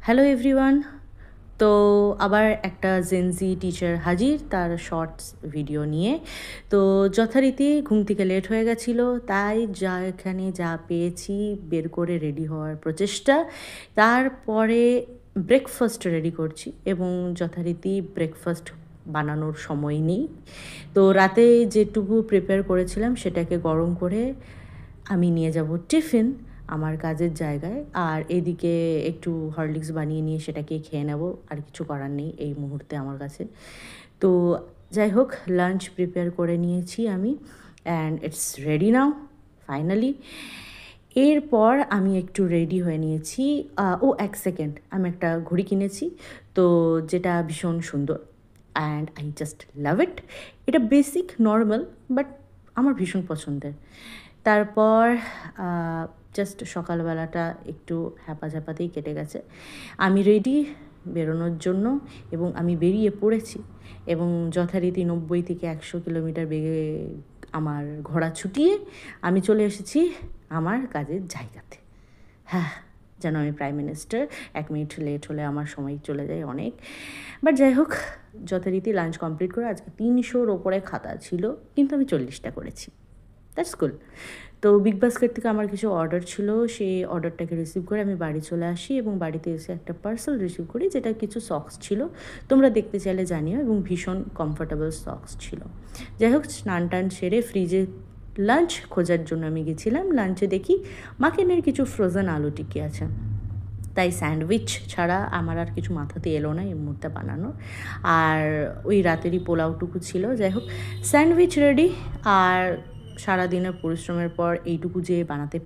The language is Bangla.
Hello everyone. তো আবার একটা জেনজি টিচার হাজির তার শর্টস ভিডিও নিয়ে। তো যথারীতি ঘুম থেকে লেট হয়ে গেছিলো, তাই এখানে যা পেয়েছি বের করে রেডি হওয়ার প্রচেষ্টা। তারপরে ব্রেকফাস্ট রেডি করছি এবং যথারীতি ব্রেকফাস্ট বানানোর সময় নেই। তো রাতে যেটুকু প্রিপেয়ার করেছিলাম সেটাকে গরম করে আমি নিয়ে যাব টিফিন আমার কাজের জায়গায়, আর এদিকে একটু হরলিক্স বানিয়ে নিয়ে সেটাকে খেয়ে নেব। আর কিছু করার নেই এই মুহূর্তে আমার কাছে। তো যাই হোক, লাঞ্চ প্রিপেয়ার করে নিয়েছি আমি, and it's ready now finally. এরপর আমি একটু রেডি হয়ে নিয়েছি। এক সেকেন্ড, আমি একটা ঘড়ি কিনেছি, তো যেটা ভীষণ সুন্দর, অ্যান্ড আই জাস্ট লাভ ইট। এটা বেসিক নর্মাল, বাট আমার ভীষণ পছন্দের। তারপর জাস্ট সকালবেলাটা একটু হ্যাপাঝাপাতেই কেটে গেছে। আমি রেডি বেরোনোর জন্য এবং আমি বেরিয়ে পড়েছি, এবং যথারীতি 90 থেকে 100 কিলোমিটার বেগে আমার ঘোড়া ছুটিয়ে আমি চলে এসেছি আমার কাজের জায়গাতে। হ্যাঁ, যেন আমি প্রাইম মিনিস্টার। 1 মিনিট লেট হলে আমার সময় চলে যায় অনেক। বাট যাই হোক, যথারীতি লাঞ্চ কমপ্লিট করে আজকে 300-র ওপরে খাতা ছিল, কিন্তু আমি 40টা করেছি। দ্যাটস কুল। তো বিগ বাস্কেট থেকে আমার কিছু অর্ডার ছিল, সেই অর্ডারটাকে রিসিভ করে আমি বাড়ি চলে আসি, এবং বাড়িতে এসে একটা পার্সেল রিসিভ করি, যেটা কিছু সক্স ছিল। তোমরা দেখতে চাইলে জানিও, এবং ভীষণ কমফোর্টেবল সক্স ছিল। যাই হোক, স্নান টান সেরে ফ্রিজে লাঞ্চ খোঁজার জন্য আমি গেছিলাম। লাঞ্চে দেখি মাকেনের কিছু ফ্রোজেন আলু টিকি আছে, তাই স্যান্ডউইচ ছাড়া আমার আর কিছু মাথাতে এলো না এই মুহূর্তে বানানোর। আর ওই রাতেরই পোলাওটুকু ছিল। যাই হোক, স্যান্ডউইচ রেডি। আর সারাদিনের পরিশ্রমের পর এইটুকু যে বানাতে